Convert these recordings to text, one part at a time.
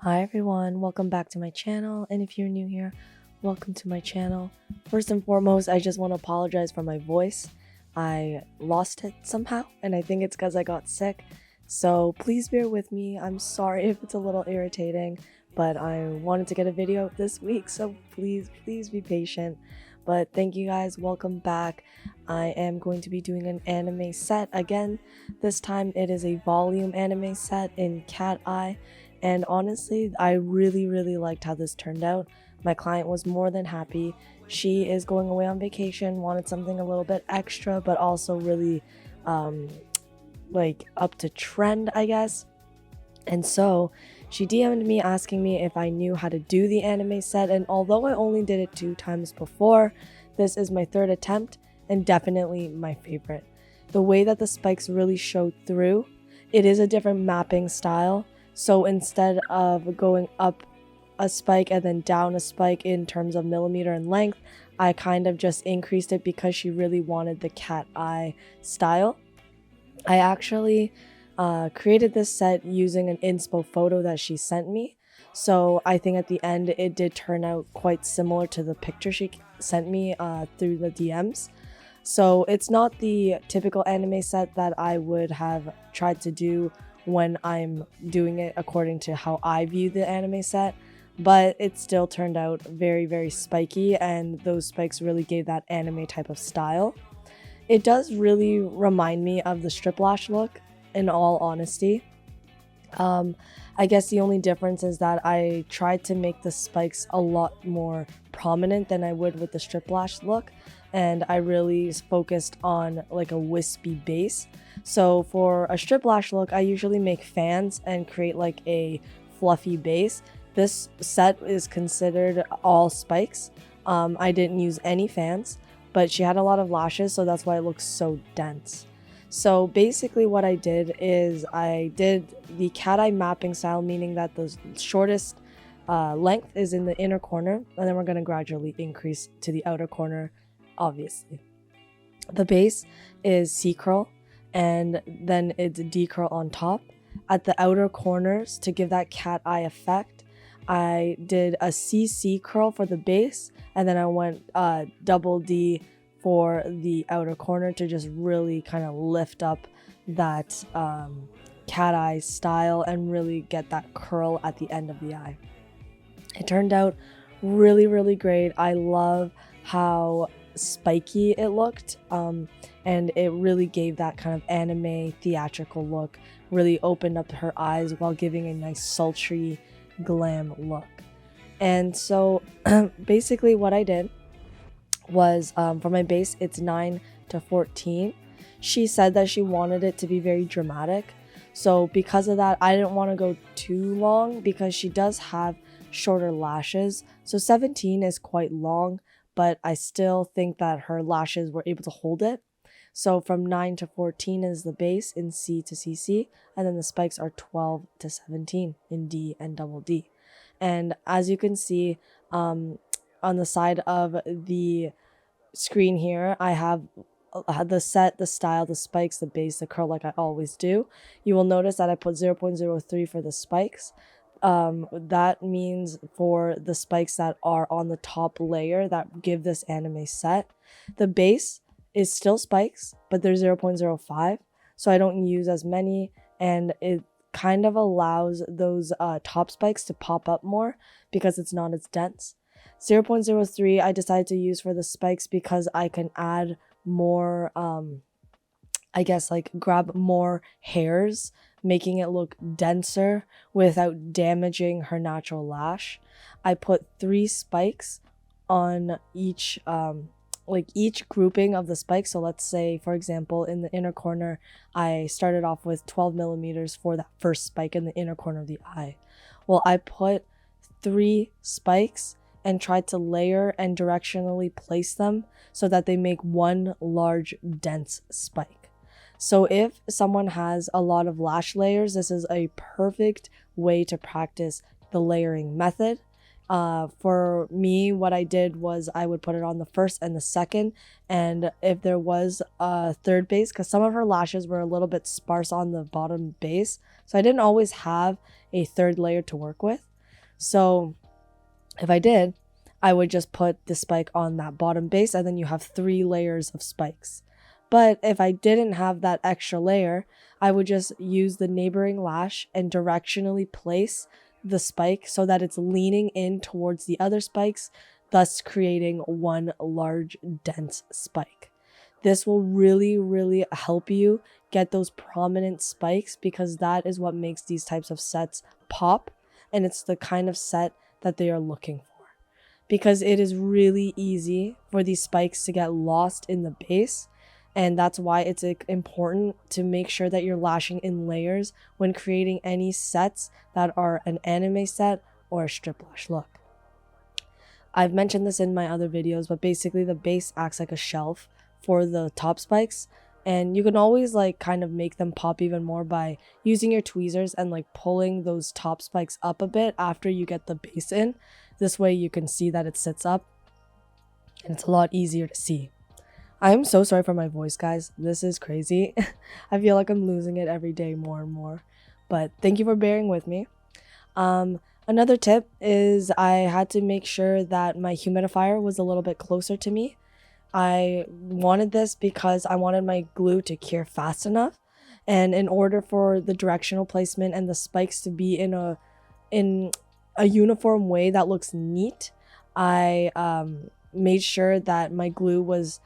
Hi everyone, welcome back to my channel, and if you're new here, welcome to my channel. First and foremost, I just want to apologize for my voice. I lost it somehow, and I think it's because I got sick, so please bear with me. I'm sorry if it's a little irritating, but I wanted to get a video up this week, so please be patient. But thank you guys, welcome back. I am going to be doing an anime set again. This time it is a volume anime set in cat eye. And honestly, I really liked how this turned out. My client was more than happy. She is going away on vacation, wanted something a little bit extra, but also really like up to trend, I guess. And so she DM'd me asking me if I knew how to do the anime set, and although I only did it 2 times before, this is my 3rd attempt and definitely my favorite. The way that the spikes really showed through, it is a different mapping style. So instead of going up a spike and then down a spike in terms of millimeter and length, I kind of just increased it because she really wanted the cat eye style. I actually created this set using an Inspo photo that she sent me. So I think at the end it did turn out quite similar to the picture she sent me through the DMs. So it's not the typical anime set that I would have tried to do when I'm doing it according to how I view the anime set, but it still turned out very spiky, and those spikes really gave that anime type of style. It does really remind me of the strip lash look, in all honesty. I guess the only difference is that I tried to make the spikes a lot more prominent than I would with the strip lash look, and I really focused on like a wispy base. So for a strip lash look, I usually make fans and create like a fluffy base. This set is considered all spikes. I didn't use any fans, but she had a lot of lashes, so that's why it looks so dense. So basically what I did is I did the cat eye mapping style, meaning that the shortest length is in the inner corner, and then we're going to gradually increase to the outer corner, obviously. The base is C curl, and then it's D curl on top. At the outer corners, to give that cat eye effect, I did a CC curl for the base, and then I went double D for the outer corner to just really kind of lift up that cat eye style and really get that curl at the end of the eye. It turned out really great. I love how spiky it looked, and it really gave that kind of anime theatrical look, really opened up her eyes while giving a nice sultry glam look. And so basically what I did was for my base, it's 9 to 14. She said that she wanted it to be very dramatic, so because of that I didn't want to go too long because she does have shorter lashes. So 17 is quite long, but I still think that her lashes were able to hold it. So from 9 to 14 is the base in C to CC, and then the spikes are 12 to 17 in D and double D. And as you can see on the side of the screen here, I have the set, the style, the spikes, the base, the curl, like I always do. You will notice that I put 0.03 for the spikes. That means for the spikes that are on the top layer that give this anime set. The base is still spikes, but they're 0.05, so I don't use as many, and it kind of allows those top spikes to pop up more because it's not as dense. 0.03 I decided to use for the spikes because I can add more, I guess like grab more hairs, making it look denser without damaging her natural lash. I put 3 spikes on each each grouping of the spikes. So let's say, for example, in the inner corner, I started off with 12 millimeters for that first spike in the inner corner of the eye. Well, I put 3 spikes and tried to layer and directionally place them so that they make one large dense spike. So if someone has a lot of lash layers, this is a perfect way to practice the layering method. For me, what I did was I would put it on the first and the second, and if there was a third base, because some of her lashes were a little bit sparse on the bottom base, so I didn't always have a third layer to work with. So if I did, I would just put the spike on that bottom base, and then you have 3 layers of spikes. But if I didn't have that extra layer, I would just use the neighboring lash and directionally place the spike so that it's leaning in towards the other spikes, thus creating one large dense spike. This will really help you get those prominent spikes, because that is what makes these types of sets pop, and it's the kind of set that they are looking for. Because it is really easy for these spikes to get lost in the base, and that's why it's important to make sure that you're lashing in layers when creating any sets that are an anime set or a strip lash look. I've mentioned this in my other videos, but basically the base acts like a shelf for the top spikes, and you can always like kind of make them pop even more by using your tweezers and like pulling those top spikes up a bit after you get the base in. This way you can see that it sits up, and it's a lot easier to see. I am so sorry for my voice, guys. This is crazy. I feel like I'm losing it every day more and more, but thank you for bearing with me. Another tip is I had to make sure that my humidifier was a little bit closer to me. I wanted this because I wanted my glue to cure fast enough, and in order for the directional placement and the spikes to be in a uniform way that looks neat, I made sure that my glue was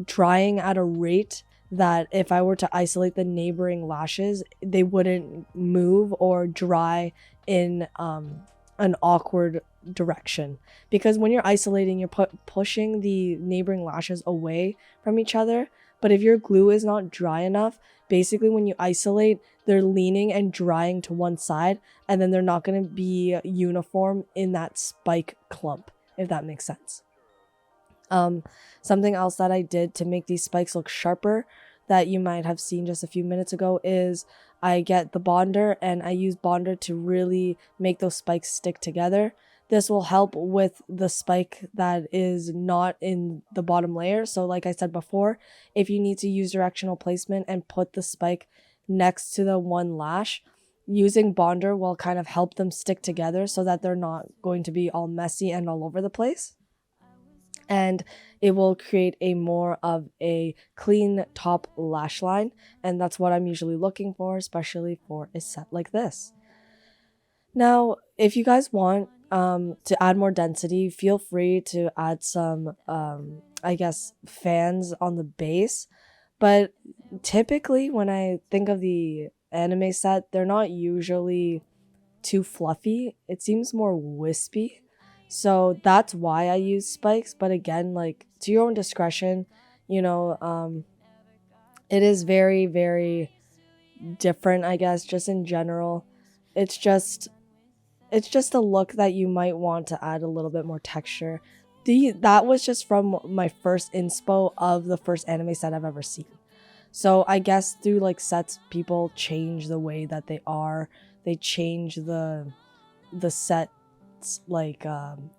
drying at a rate that if I were to isolate the neighboring lashes, they wouldn't move or dry in an awkward direction. Because when you're isolating, you're pushing the neighboring lashes away from each other. But if your glue is not dry enough, basically when you isolate, they're leaning and drying to one side, and then they're not going to be uniform in that spike clump, if that makes sense. Something else that I did to make these spikes look sharper that you might have seen just a few minutes ago is I get the bonder, and I use bonder to really make those spikes stick together. This will help with the spike that is not in the bottom layer. So like I said before, if you need to use directional placement and put the spike next to the one lash, using bonder will kind of help them stick together so that they're not going to be all messy and all over the place. And it will create a more of a clean top lash line, and that's what I'm usually looking for, especially for a set like this. Now, if you guys want to add more density, feel free to add some, I guess, fans on the base. But typically, when I think of the anime set, they're not usually too fluffy. It seems more wispy. So that's why I use spikes. But again, like, to your own discretion, you know, it is very different, I guess, just in general. It's just a look that you might want to add a little bit more texture. That was just from my first inspo of the first anime set I've ever seen. So I guess through like sets, people change the way that they are. They change the set's like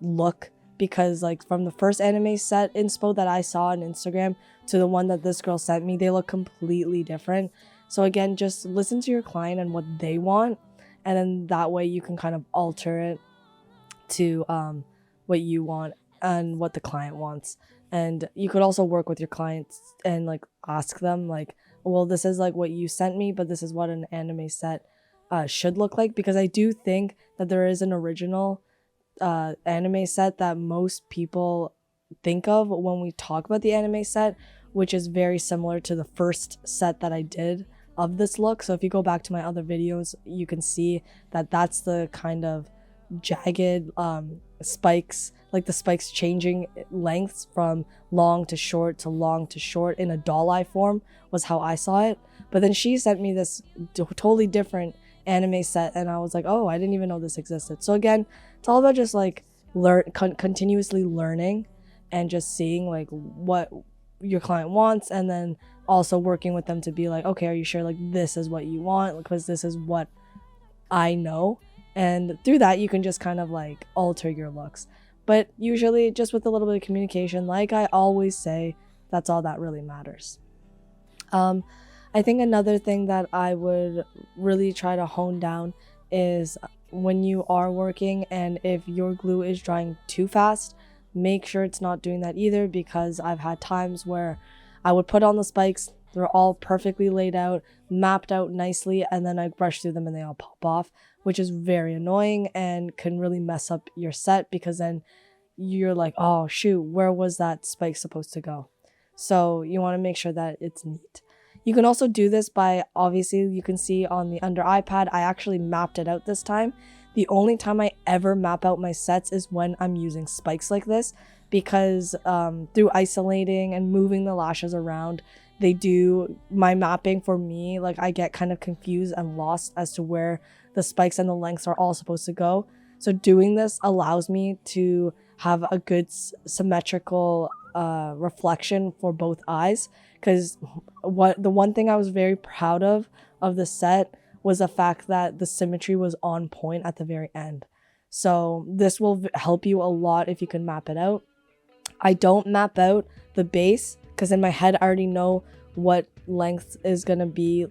look, because like from the first anime set inspo that I saw on Instagram to the one that this girl sent me, they look completely different. So again, just listen to your client and what they want, and then that way you can kind of alter it to what you want and what the client wants. And you could also work with your clients and like ask them like, well, this is like what you sent me, but this is what an anime set should look like. Because I do think that there is an original anime set that most people think of when we talk about the anime set, which is very similar to the first set that I did of this look. So if you go back to my other videos, you can see that that's the kind of jagged spikes, like the spikes changing lengths from long to short to long to short in a doll eye form was how I saw it. But then she sent me this totally different anime set, and I was like, oh, I didn't even know this existed. So again, it's all about just like continuously learning and just seeing like what your client wants, and then also working with them to be like, okay, are you sure like this is what you want, because this is what I know. And through that you can just kind of like alter your looks. But usually just with a little bit of communication, like I always say, that's all that really matters. I think another thing that I would really try to hone down is when you are working and if your glue is drying too fast, make sure it's not doing that either, because I've had times where I would put on the spikes, they're all perfectly laid out, mapped out nicely, and then I brush through them and they all pop off, which is very annoying and can really mess up your set, because then you're like, oh shoot, where was that spike supposed to go? So you want to make sure that it's neat. You can also do this by, obviously you can see on the under iPad, I actually mapped it out this time. The only time I ever map out my sets is when I'm using spikes like this, because through isolating and moving the lashes around, they do my mapping for me, like I get kind of confused and lost as to where the spikes and the lengths are all supposed to go. So doing this allows me to have a good symmetrical reflection for both eyes, because the one thing I was very proud of the set was the fact that the symmetry was on point at the very end. So this will help you a lot if you can map it out. I don't map out the base because in my head I already know what length is going to be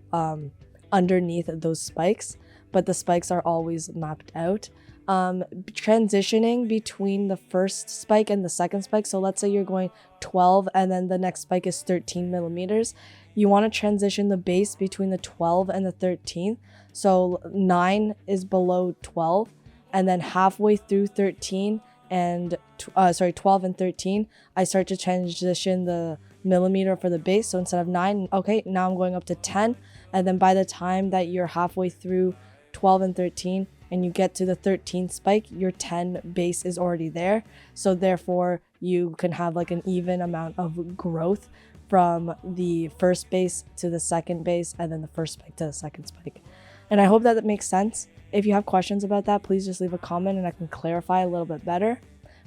underneath those spikes, but the spikes are always mapped out. Transitioning between the first spike and the second spike, so let's say you're going 12 and then the next spike is 13 millimeters, you want to transition the base between the 12 and the 13. So 9 is below 12, and then halfway through 13 and 12 and 13, I start to transition the millimeter for the base. So instead of 9, okay, now I'm going up to 10, and then by the time that you're halfway through 12 and 13 and you get to the 13th spike, your 10 base is already there. So therefore you can have like an even amount of growth from the first base to the second base, and then the first spike to the second spike. And I hope that makes sense. If you have questions about that, please just leave a comment and I can clarify a little bit better.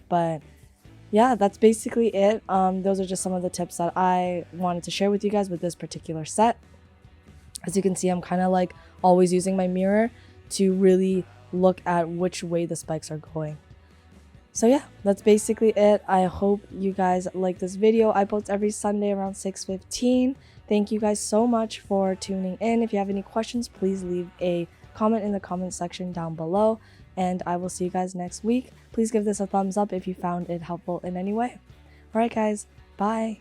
But yeah, that's basically it. Those are just some of the tips that I wanted to share with you guys with this particular set. As you can see, I'm kind of like always using my mirror to really look at which way the spikes are going. So yeah, that's basically it. I hope you guys like this video. I post every Sunday around 6:15. Thank you guys so much for tuning in. If you have any questions, please leave a comment in the comment section down below, and I will see you guys next week. Please give this a thumbs up if you found it helpful in any way. All right guys, bye.